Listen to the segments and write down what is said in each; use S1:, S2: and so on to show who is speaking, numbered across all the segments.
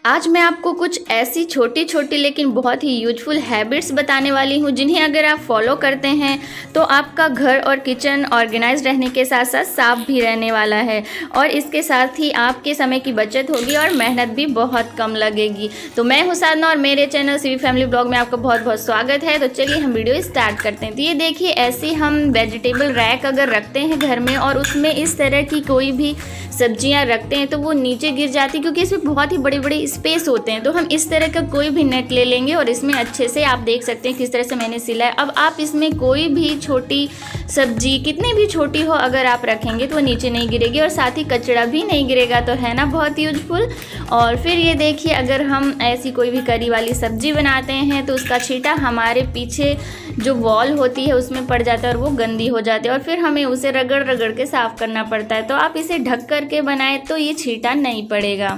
S1: आज मैं आपको कुछ ऐसी छोटी छोटी लेकिन बहुत ही यूजफुल हैबिट्स बताने वाली हूँ जिन्हें अगर आप फॉलो करते हैं तो आपका घर और किचन ऑर्गेनाइज रहने के साथ साथ साफ भी रहने वाला है और इसके साथ ही आपके समय की बचत होगी और मेहनत भी बहुत कम लगेगी। तो मैं हूँ साधना और मेरे चैनल सीवी फैमिली ब्लॉग में आपका बहुत बहुत स्वागत है। तो चलिए हम वीडियो स्टार्ट करते हैं। तो ये देखिए, ऐसे हम वेजिटेबल रैक अगर रखते हैं घर में और उसमें इस तरह की कोई भी सब्जियां रखते हैं तो वो नीचे गिर जाती, क्योंकि इसमें बहुत ही बड़े बड़े स्पेस होते हैं। तो हम इस तरह का कोई भी नेट ले लेंगे और इसमें अच्छे से आप देख सकते हैं किस तरह से मैंने सिला है। अब आप इसमें कोई भी छोटी सब्जी कितनी भी छोटी हो अगर आप रखेंगे तो वो नीचे नहीं गिरेगी और साथ ही कचरा भी नहीं गिरेगा। तो है ना बहुत यूजफुल। और फिर ये देखिए, अगर हम ऐसी कोई भी करी वाली सब्जी बनाते हैं तो उसका छींटा हमारे पीछे जो वॉल होती है उसमें पड़ जाता है और वो गंदी हो जाती है और फिर हमें उसे रगड़ रगड़ के साफ़ करना पड़ता है। तो आप इसे ढक करके बनाएं तो ये छींटा नहीं पड़ेगा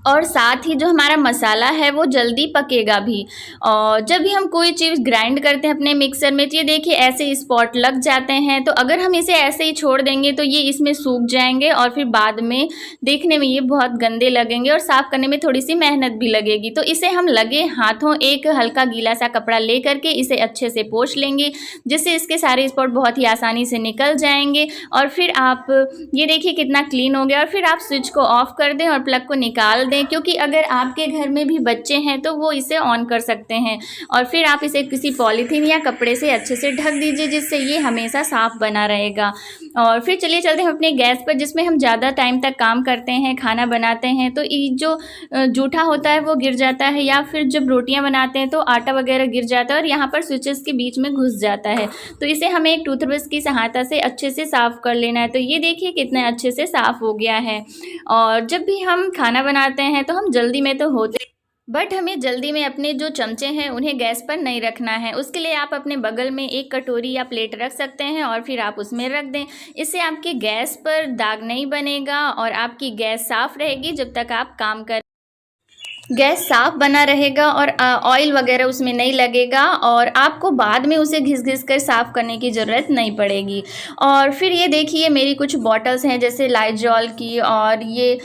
S1: और साथ ही जो हमारा मसाला है वो जल्दी पकेगा भी। और जब भी हम कोई चीज़ ग्राइंड करते हैं अपने मिक्सर में तो ये देखिए ऐसे स्पॉट लग जाते हैं। तो अगर हम इसे ऐसे ही छोड़ देंगे तो ये इसमें सूख जाएंगे और फिर बाद में देखने में ये बहुत गंदे लगेंगे और साफ़ करने में थोड़ी सी मेहनत भी लगेगी। तो इसे हम लगे हाथों एक हल्का गीला सा कपड़ा ले करके इसे अच्छे से पोंछ लेंगे, जिससे इसके सारे स्पॉट बहुत ही आसानी से निकल जाएंगे। और फिर आप ये देखिए कितना क्लीन हो गया। और फिर आप स्विच को ऑफ कर दें और प्लग को निकाल दें, क्योंकि अगर आपके घर में भी बच्चे हैं तो वो इसे ऑन कर सकते हैं। और फिर आप इसे किसी पॉलीथीन या कपड़े से अच्छे से ढक दीजिए, जिससे ये हमेशा साफ़ बना रहेगा। और फिर चलिए चलते हैं अपने गैस पर, जिसमें हम ज़्यादा टाइम तक काम करते हैं, खाना बनाते हैं तो ये जो जूठा होता है वो गिर जाता है, या फिर जब रोटियां बनाते हैं तो आटा वगैरह गिर जाता है और यहाँ पर स्विचेस के बीच में घुस जाता है। तो इसे हमें एक टूथब्रश की सहायता से अच्छे से साफ़ कर लेना है। तो ये देखिए कितने अच्छे से साफ़ हो गया है। और जब भी हम खाना बनाते हैं तो हम जल्दी में तो होते, बट हमें जल्दी में अपने जो चमचे हैं उन्हें गैस पर नहीं रखना है। उसके लिए आप अपने बगल में एक कटोरी या प्लेट रख सकते हैं और फिर आप उसमें रख दें। इससे आपके गैस पर दाग नहीं बनेगा और आपकी गैस साफ़ रहेगी जब तक आप काम करें। गैस साफ बना रहेगा और ऑयल वगैरह उसमें नहीं लगेगा और आपको बाद में उसे घिस घिस कर साफ़ करने की ज़रूरत नहीं पड़ेगी। और फिर ये देखिए मेरी कुछ बॉटल्स हैं, जैसे लाइजॉल की और ये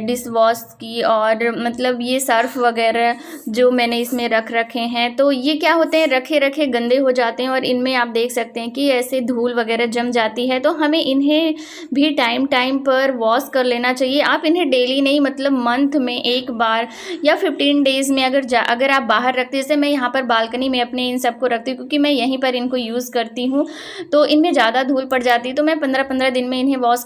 S1: डिश वॉश की और मतलब ये सर्फ वगैरह जो मैंने इसमें रख रखे हैं। तो ये क्या होते हैं, रखे रखे गंदे हो जाते हैं और इनमें आप देख सकते हैं कि ऐसे धूल वगैरह जम जाती है। तो हमें इन्हें भी टाइम टाइम पर वॉश कर लेना चाहिए। आप इन्हें डेली नहीं, मतलब मंथ में एक बार या 15 डेज़ में अगर आप बाहर रखते हैं, जैसे मैं यहाँ पर बालकनी में अपने इन सबको रखती हूँ क्योंकि मैं यहीं पर इनको यूज़ करती हूँ, तो इनमें ज़्यादा धूल पड़ जाती है। तो मैं 15-15 दिन में इन्हें वॉश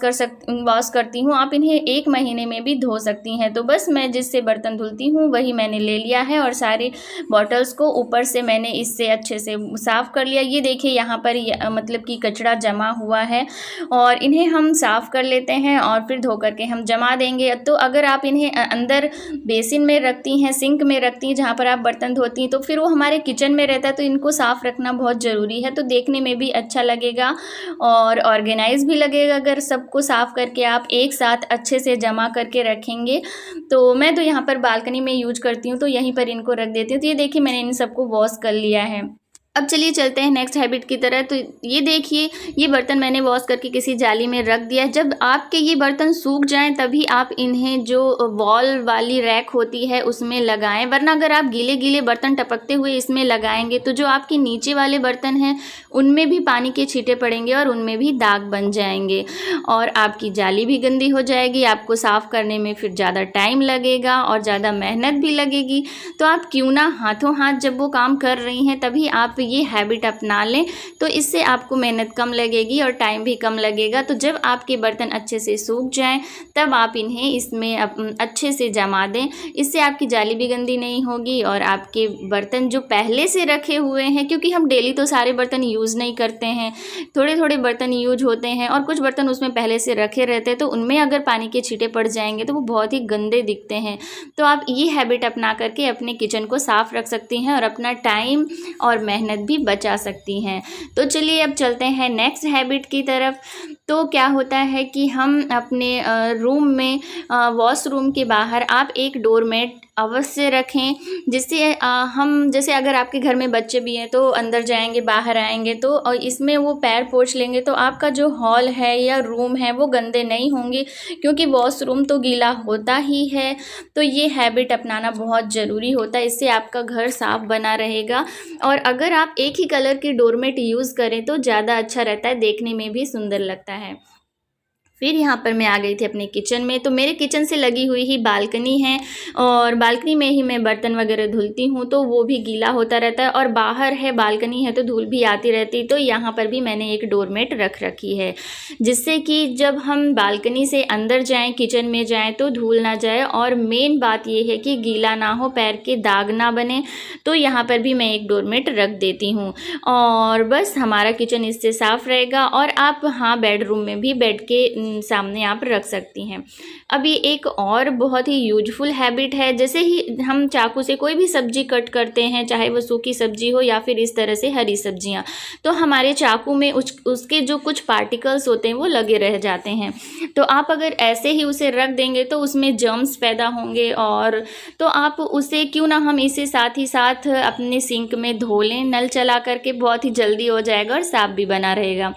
S1: करती हूँ। आप इन्हें 1 महीने में भी धो सकती हैं। तो बस मैं जिससे बर्तन धुलती हूँ वही मैंने ले लिया है और सारे बॉटल्स को ऊपर से मैंने इससे अच्छे से साफ़ कर लिया। ये देखिए यहाँ पर मतलब कि कचरा जमा हुआ है और इन्हें हम साफ़ कर लेते हैं और फिर धो करके हम जमा देंगे। तो अगर आप इन्हें अंदर बेसिन में रखती हैं, सिंक में रखती हैं जहाँ पर आप बर्तन धोती हैं, तो फिर वो हमारे किचन में रहता है। तो इनको साफ़ रखना बहुत ज़रूरी है। तो देखने में भी अच्छा लगेगा और ऑर्गेनाइज भी लगेगा अगर सबको साफ़ करके आप एक साथ अच्छे से जमा करके रखेंगे। तो मैं तो यहाँ पर बालकनी में यूज करती हूँ, तो यहीं पर इनको रख देती हूँ। तो ये देखिए मैंने इन सबको वॉश कर लिया है। अब चलिए चलते हैं नेक्स्ट हैबिट की तरह। तो ये देखिए, ये बर्तन मैंने वॉश करके किसी जाली में रख दिया है। जब आपके ये बर्तन सूख जाएं तभी आप इन्हें जो वॉल वाली रैक होती है उसमें लगाएं, वरना अगर आप गीले गीले बर्तन टपकते हुए इसमें लगाएंगे तो जो आपके नीचे वाले बर्तन हैं उनमें भी पानी के छींटे पड़ेंगे और उनमें भी दाग बन जाएंगे और आपकी जाली भी गंदी हो जाएगी। आपको साफ़ करने में फिर ज़्यादा टाइम लगेगा और ज़्यादा मेहनत भी लगेगी। तो आप क्यों ना हाथों हाथ जब वो काम कर रही हैं तभी आप ये हैबिट अपना लें, तो इससे आपको मेहनत कम लगेगी और टाइम भी कम लगेगा। तो जब आपके बर्तन अच्छे से सूख जाएं तब आप इन्हें इसमें अच्छे से जमा दें। इससे आपकी जाली भी गंदी नहीं होगी और आपके बर्तन जो पहले से रखे हुए हैं, क्योंकि हम डेली तो सारे बर्तन यूज़ नहीं करते हैं, थोड़े थोड़े बर्तन यूज होते हैं और कुछ बर्तन उसमें पहले से रखे रहते हैं, तो उनमें अगर पानी के छींटे पड़ जाएंगे तो वो बहुत ही गंदे दिखते हैं। तो आप ये हैबिट अपना करके अपने किचन को साफ़ रख सकती हैं और अपना टाइम और मेहनत भी बचा सकती हैं। तो चलिए अब चलते हैं नेक्स्ट हैबिट की तरफ। तो क्या होता है कि हम अपने रूम में वॉशरूम के बाहर आप एक डोरमेट अवश्य रखें, जिससे हम जैसे अगर आपके घर में बच्चे भी हैं तो अंदर जाएंगे बाहर आएंगे तो और इसमें वो पैर पोंछ लेंगे तो आपका जो हॉल है या रूम है वो गंदे नहीं होंगे, क्योंकि वॉशरूम तो गीला होता ही है। तो ये हैबिट अपनाना बहुत ज़रूरी होता है, इससे आपका घर साफ बना रहेगा। और अगर आप एक ही कलर की डोरमेट यूज़ करें तो ज़्यादा अच्छा रहता है, देखने में भी सुंदर लगता है। फिर यहाँ पर मैं आ गई थी अपने किचन में। तो मेरे किचन से लगी हुई ही बालकनी है और बालकनी में ही मैं बर्तन वगैरह धुलती हूँ, तो वो भी गीला होता रहता है और बाहर है बालकनी है तो धूल भी आती रहती। तो यहाँ पर भी मैंने एक डोरमेट रख रखी है, जिससे कि जब हम बालकनी से अंदर जाएं किचन में जाएं तो धूल ना जाए, और मेन बात ये है कि गीला ना हो, पैर के दाग ना बने। तो यहाँ पर भी मैं एक डोरमेट रख देती हूँ और बस हमारा किचन इससे साफ़ रहेगा। और आप हाँ बेडरूम में भी बेड के सामने आप रख सकती हैं। अभी एक और बहुत ही यूजफुल हैबिट है, जैसे ही हम चाकू से कोई भी सब्जी कट करते हैं, चाहे वो सूखी सब्जी हो या फिर इस तरह से हरी सब्जियां, तो हमारे चाकू में उसके जो कुछ पार्टिकल्स होते हैं वो लगे रह जाते हैं। तो आप अगर ऐसे ही उसे रख देंगे तो उसमें जर्म्स पैदा होंगे, और तो आप उसे क्यों ना हम इसे साथ ही साथ अपने सिंक में धो लें नल चला करके, बहुत ही जल्दी हो जाएगा और साफ़ भी बना रहेगा।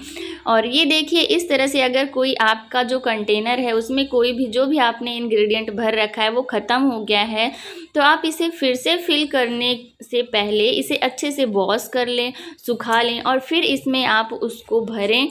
S1: और ये देखिए इस तरह से अगर कोई आपका जो कंटेनर है उसमें कोई भी जो भी आपने इंग्रेडिएंट भर रखा है वो ख़त्म हो गया है, तो आप इसे फिर से फिल करने से पहले इसे अच्छे से वॉश कर लें, सुखा लें और फिर इसमें आप उसको भरें।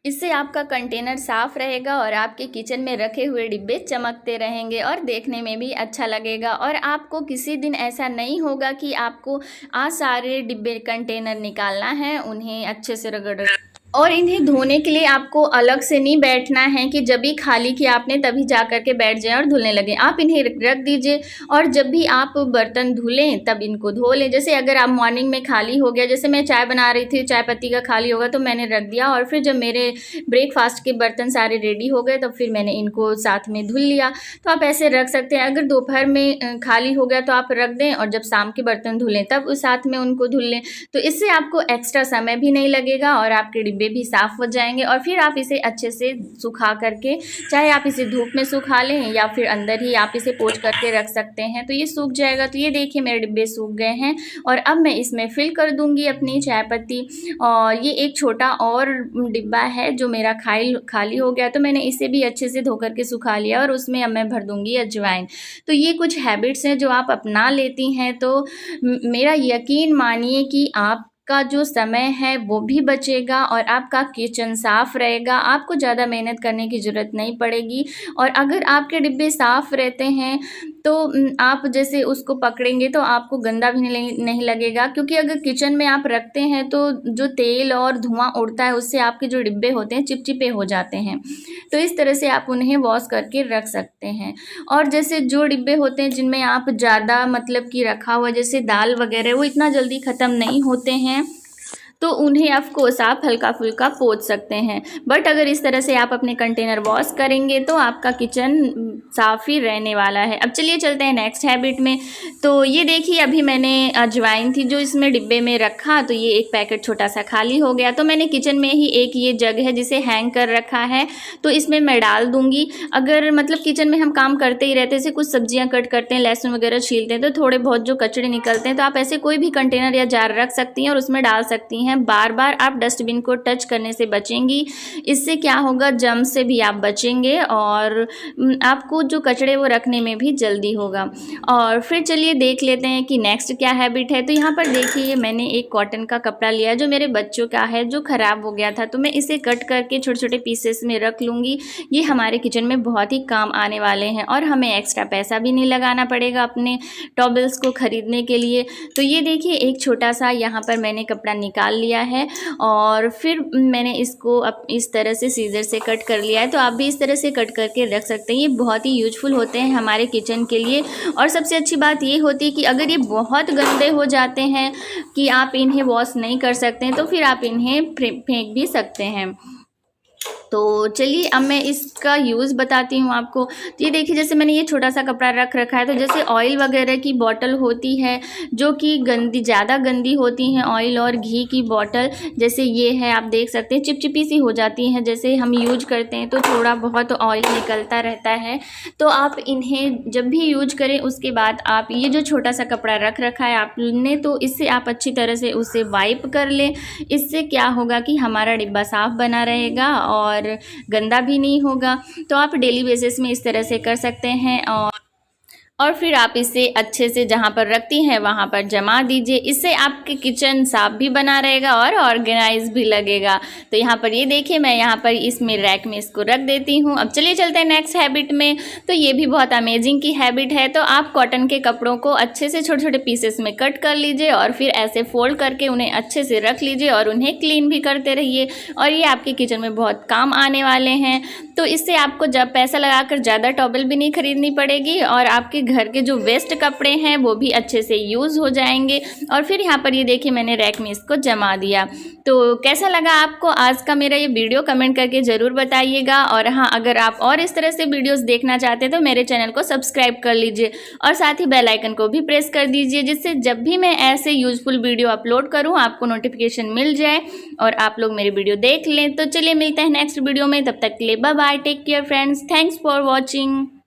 S1: इससे आपका कंटेनर साफ़ रहेगा और आपके किचन में रखे हुए डिब्बे चमकते रहेंगे और देखने में भी अच्छा लगेगा। और आपको किसी दिन ऐसा नहीं होगा कि आपको आज सारे डिब्बे कंटेनर निकालना है, उन्हें अच्छे से रगड़ और इन्हें धोने के लिए आपको अलग से नहीं बैठना है कि जब भी खाली किया आपने तभी जा कर के बैठ जाएं और धुलने लगें। आप इन्हें रख दीजिए और जब भी आप बर्तन धुलें तब इनको धो लें। जैसे अगर आप मॉर्निंग में खाली हो गया, जैसे मैं चाय बना रही थी, चाय पत्ती का खाली होगा तो मैंने रख दिया, और फिर जब मेरे ब्रेकफास्ट के बर्तन सारे रेडी हो गए तो फिर मैंने इनको साथ में धुल लिया। तो आप ऐसे रख सकते हैं। अगर दोपहर में खाली हो गया तो आप रख दें और जब शाम के बर्तन धुलें तब उस साथ में उनको धुल लें। तो इससे आपको एक्स्ट्रा समय भी नहीं लगेगा और आपके डिब्बे भी साफ़ हो जाएंगे। और फिर आप इसे अच्छे से सुखा करके, चाहे आप इसे धूप में सुखा लें या फिर अंदर ही आप इसे पोंछ करके रख सकते हैं, तो ये सूख जाएगा। तो ये देखिए मेरे डिब्बे सूख गए हैं और अब मैं इसमें फिल कर दूंगी अपनी चाय पत्ती। और ये एक छोटा और डिब्बा है जो मेरा खाली हो गया, तो मैंने इसे भी अच्छे से धो करके सुखा लिया और उसमें अब मैं भर दूंगी अजवाइन। तो ये कुछ हैबिट्स हैं जो आप अपना लेती हैं तो मेरा यकीन मानिए कि आप का जो समय है वो भी बचेगा और आपका किचन साफ़ रहेगा। आपको ज़्यादा मेहनत करने की ज़रूरत नहीं पड़ेगी। और अगर आपके डिब्बे साफ़ रहते हैं तो आप जैसे उसको पकड़ेंगे तो आपको गंदा भी नहीं लगेगा, क्योंकि अगर किचन में आप रखते हैं तो जो तेल और धुआं उड़ता है उससे आपके जो डिब्बे होते हैं चिपचिपे हो जाते हैं। तो इस तरह से आप उन्हें वॉश करके रख सकते हैं। और जैसे जो डिब्बे होते हैं जिनमें आप ज़्यादा मतलब कि रखा हुआ जैसे दाल वगैरह, वो इतना जल्दी ख़त्म नहीं होते हैं, तो उन्हें ऑफकोर्स आप हल्का फुल्का पोंछ सकते हैं। बट अगर इस तरह से आप अपने कंटेनर वॉश करेंगे तो आपका किचन साफ़ ही रहने वाला है। अब चलिए चलते हैं नेक्स्ट हैबिट में। तो ये देखिए अभी मैंने अजवाइन थी जो इसमें डिब्बे में रखा, तो ये एक पैकेट छोटा सा खाली हो गया। तो मैंने किचन में ही एक ये जग है जिसे हैंग कर रखा है, तो इसमें मैं डाल दूँगी। अगर मतलब किचन में हम काम करते ही रहते हैं, जैसे कुछ सब्जियाँ कट करते हैं, लहसुन वगैरह छीलते हैं, तो थोड़े बहुत जो कचरे निकलते हैं, तो आप ऐसे कोई भी कंटेनर या जार रख सकती हैं और उसमें डाल सकती हैं। बार बार आप डस्टबिन को टच करने से बचेंगी। इससे क्या होगा, जम से भी आप बचेंगे और आपको जो कचरे वो रखने में भी जल्दी होगा। और फिर चलिए देख लेते हैं कि नेक्स्ट क्या हैबिट है। तो यहाँ पर देखिए मैंने एक कॉटन का कपड़ा लिया जो मेरे बच्चों का है, जो ख़राब हो गया था, तो मैं इसे कट करके छोटे छोटे पीसेस में रख लूँगी। ये हमारे किचन में बहुत ही काम आने वाले हैं और हमें एक्स्ट्रा पैसा भी नहीं लगाना पड़ेगा अपने टॉवल्स को ख़रीदने के लिए। तो ये देखिए एक छोटा सा यहाँ पर मैंने कपड़ा निकाल लिया है और फिर मैंने इसको अब इस तरह से सीजर से कट कर लिया है। तो आप भी इस तरह से कट करके रख सकते हैं। ये बहुत ही यूजफुल होते हैं हमारे किचन के लिए। और सबसे अच्छी बात ये होती है कि अगर ये बहुत गंदे हो जाते हैं कि आप इन्हें वॉश नहीं कर सकते हैं, तो फिर आप इन्हें फेंक भी सकते हैं। तो चलिए अब मैं इसका यूज़ बताती हूँ आपको। तो ये देखिए, जैसे मैंने ये छोटा सा कपड़ा रख रखा है, तो जैसे ऑयल वगैरह की बॉटल होती है जो कि ज़्यादा गंदी होती हैं, ऑयल और घी की बॉटल, जैसे ये है, आप देख सकते हैं चिपचिपी सी हो जाती हैं, जैसे हम यूज करते हैं तो थोड़ा बहुत ऑयल निकलता रहता है। तो आप इन्हें जब भी यूज करें उसके बाद आप ये जो छोटा सा कपड़ा रख रखा है आपने, तो इससे आप अच्छी तरह से उसे वाइप कर लें। इससे क्या होगा कि हमारा डिब्बा साफ़ बना रहेगा और गंदा भी नहीं होगा। तो आप डेली बेसिस में इस तरह से कर सकते हैं और फिर आप इसे अच्छे से जहाँ पर रखती हैं वहाँ पर जमा दीजिए। इससे आपके किचन साफ भी बना रहेगा और ऑर्गेनाइज भी लगेगा। तो यहाँ पर ये देखिए, मैं यहाँ पर इसमें रैक में इसको रख देती हूँ। अब चलिए चलते हैं नेक्स्ट हैबिट में। तो ये भी बहुत अमेजिंग की हैबिट है। तो आप कॉटन के कपड़ों को अच्छे से छोटे छोटे पीसेस में कट कर लीजिए और फिर ऐसे फोल्ड करके उन्हें अच्छे से रख लीजिए और उन्हें क्लीन भी करते रहिए, और ये आपके किचन में बहुत काम आने वाले हैं। तो इससे आपको जब पैसा लगाकर ज़्यादा टॉवल भी नहीं खरीदनी पड़ेगी और आपके घर के जो वेस्ट कपड़े हैं वो भी अच्छे से यूज़ हो जाएंगे। और फिर यहाँ पर ये देखिए, मैंने रैक में इसको जमा दिया। तो कैसा लगा आपको आज का मेरा ये वीडियो, कमेंट करके ज़रूर बताइएगा। और हाँ, अगर आप और इस तरह से वीडियोस देखना चाहते हैं तो मेरे चैनल को सब्सक्राइब कर लीजिए और साथ ही बेल आइकन को भी प्रेस कर दीजिए, जिससे जब भी मैं ऐसे यूजफुल वीडियो अपलोड करूँ आपको नोटिफिकेशन मिल जाए और आप लोग मेरी वीडियो देख लें। तो चलिए मिलते हैं नेक्स्ट वीडियो में, तब तक के लिए bye bye, take care friends, thanks for watching.